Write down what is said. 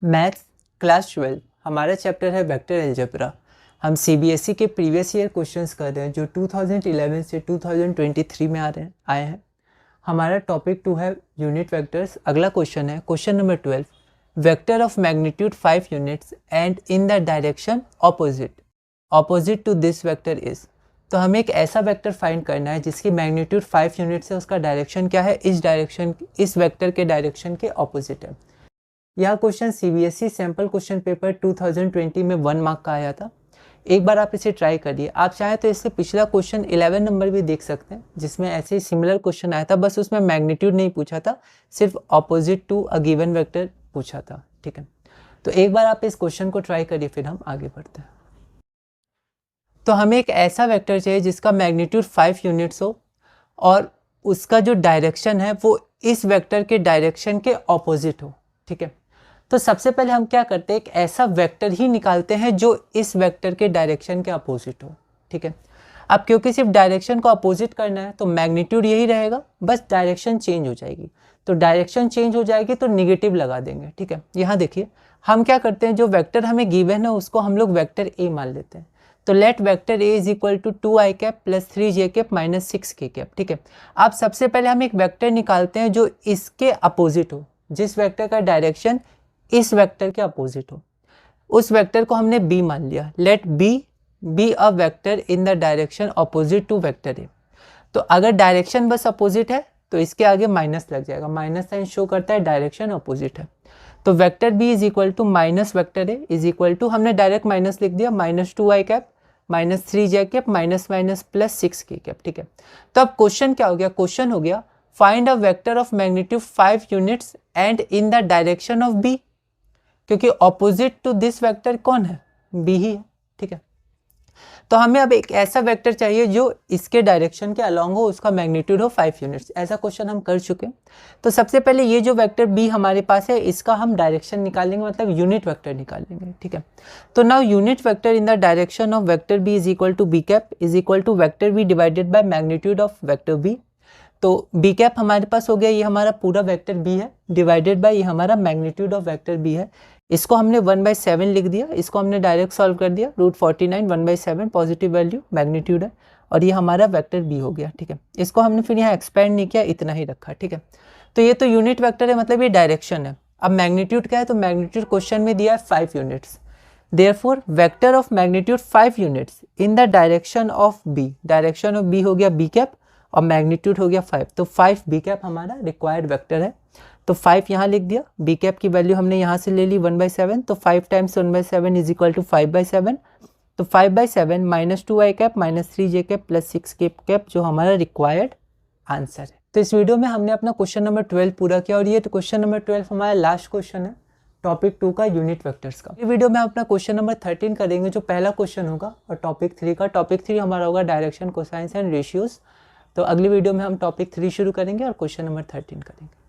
Maths class 12 हमारा chapter है vector algebra. हम सीबीएसई के प्रीवियस ईयर क्वेश्चंस कर रहे हैं जो 2011 से 2023 में आए हैं। हमारा टॉपिक 2 है यूनिट वेक्टर्स। अगला क्वेश्चन है question number 12, vector of magnitude 5 units and in the direction opposite to this vector is. तो हमें एक ऐसा वेक्टर फाइंड करना है जिसकी मैग्नीट्यूड 5 यूनिट्स है, उसका डायरेक्शन क्या है, इस वेक्टर के डायरेक्शन के ऑपोजिट है। यह question CBSE sample question paper 2020 में 1 मार्क का आया था। एक बार आप इसे ट्राई करिए। आप चाहें तो इससे पिछला क्वेश्चन 11 नंबर भी देख सकते हैं जिसमें ऐसे ही सिमिलर क्वेश्चन आया था, बस उसमें मैग्नीट्यूड नहीं पूछा था, सिर्फ opposite to a given vector पूछा था। ठीक है, तो एक बार आप इस क्वेश्चन को ट्राई करिए, फिर हम आगे बढ़ते हैं। तो हमें एक ऐसा वेक्टर चाहिए जिसका मैग्नीट्यूड 5 यूनिट्स हो और उसका जो डायरेक्शन है वो इस वेक्टर के डायरेक्शन के ऑपोजिट हो। ठीक है, तो सबसे पहले हम क्या करते हैं, एक ऐसा वेक्टर ही निकालते हैं जो इस वेक्टर के डायरेक्शन के अपोजिट हो। ठीक है, अब क्योंकि सिर्फ डायरेक्शन को अपोजिट करना है तो मैग्नीट्यूड यही रहेगा, बस डायरेक्शन चेंज हो जाएगी। तो डायरेक्शन चेंज हो जाएगी तो निगेटिव लगा देंगे। ठीक है, यहाँ देखिए हम क्या करते हैं, जो वेक्टर हमें गिवन है उसको हम लोग वेक्टर ए मान लेते हैं। तो let vector a is equal to 2i cap plus 3j cap minus 6k cap. ठीक है, अब सबसे पहले हम एक वेक्टर निकालते हैं जो इसके अपोजिट हो, जिस वेक्टर का डायरेक्शन इस वेक्टर के अपोजिट हो। उस वेक्टर को हमने b मान लिया। Let b be a vector in the direction opposite to vector a. तो अगर डायरेक्शन बस अपोजिट है तो इसके आगे माइनस लग जाएगा, माइनस साइन शो करता है डायरेक्शन अपोजिट है। तो vector b is equal to minus vector a is equal to, हमने डायरेक्ट माइनस लिख दिया, minus 2i cap minus 3j cap minus minus plus 6k cap. ठीक है, तो अब क्वेश्चन क्या हो गया, क्वेश्चन हो गया find a vector of magnitude 5 units and in the direction of b, क्योंकि ऑपोजिट टू दिस वेक्टर कौन है, b ही है। ठीक है, तो हमें अब एक ऐसा वेक्टर चाहिए जो इसके डायरेक्शन के अलोंग हो, उसका मैग्नीट्यूड हो 5 यूनिट्स। ऐसा क्वेश्चन हम कर चुके हैं। तो सबसे पहले ये जो वेक्टर b हमारे पास है इसका हम डायरेक्शन निकालेंगे, मतलब यूनिट वेक्टर निकालेंगे। ठीक है, तो now unit vector in the direction of vector b is equal to b cap is equal to vector b divided by magnitude of vector b। तो b कैप हमारे पास हो गया, ये हमारा पूरा वेक्टर b है, डिवाइडेड बाय ये हमारा मैग्नीट्यूड ऑफ वेक्टर b है। इसको हमने 1/7 लिख दिया, इसको हमने डायरेक्ट सॉल्व कर दिया, √49 1/7 पॉजिटिव वैल्यू मैग्नीट्यूड है और ये हमारा वेक्टर b हो गया। ठीक है, इसको हमने फिर यहाँ एक्सपेंड नहीं किया, इतना ही रखा। ठीक है, तो ये तो यूनिट वेक्टर है, मतलब ये डायरेक्शन है। अब मैग्नीट्यूड क्या है, तो मैग्नीट्यूड क्वेश्चन में दिया है 5 units. Therefore vector of magnitude 5 units in the direction of b, direction of b हो गया b कैप और मैग्नीट्यूड हो गया 5, तो 5 b कैप हमारा रिक्वायर्ड वेक्टर है। तो 5 यहाँ लिख दिया, b कैप की वैल्यू हमने यहाँ से ले ली 1/7, तो 5 टाइम्स 1/7 इज इक्वल टू 5/7। तो 5/7 minus 2i cap minus 3j cap plus 6k cap जो हमारा रिक्वायर्ड आंसर है। तो इस वीडियो में हमने अपना क्वेश्चन नंबर 12 पूरा किया और ये तो क्वेश्चन नंबर 12 हमारा लास्ट क्वेश्चन है टॉपिक 2 का, यूनिट वेक्टर्स का। ये वीडियो में अपना क्वेश्चन नंबर 13 करेंगे जो पहला क्वेश्चन होगा, और टॉपिक 3 का, टॉपिक 3 हमारा होगा डायरेक्शन, कोसाइंस एंड रेशियोज। तो अगली वीडियो में हम टॉपिक 3 शुरू करेंगे और क्वेश्चन नंबर 13 करेंगे।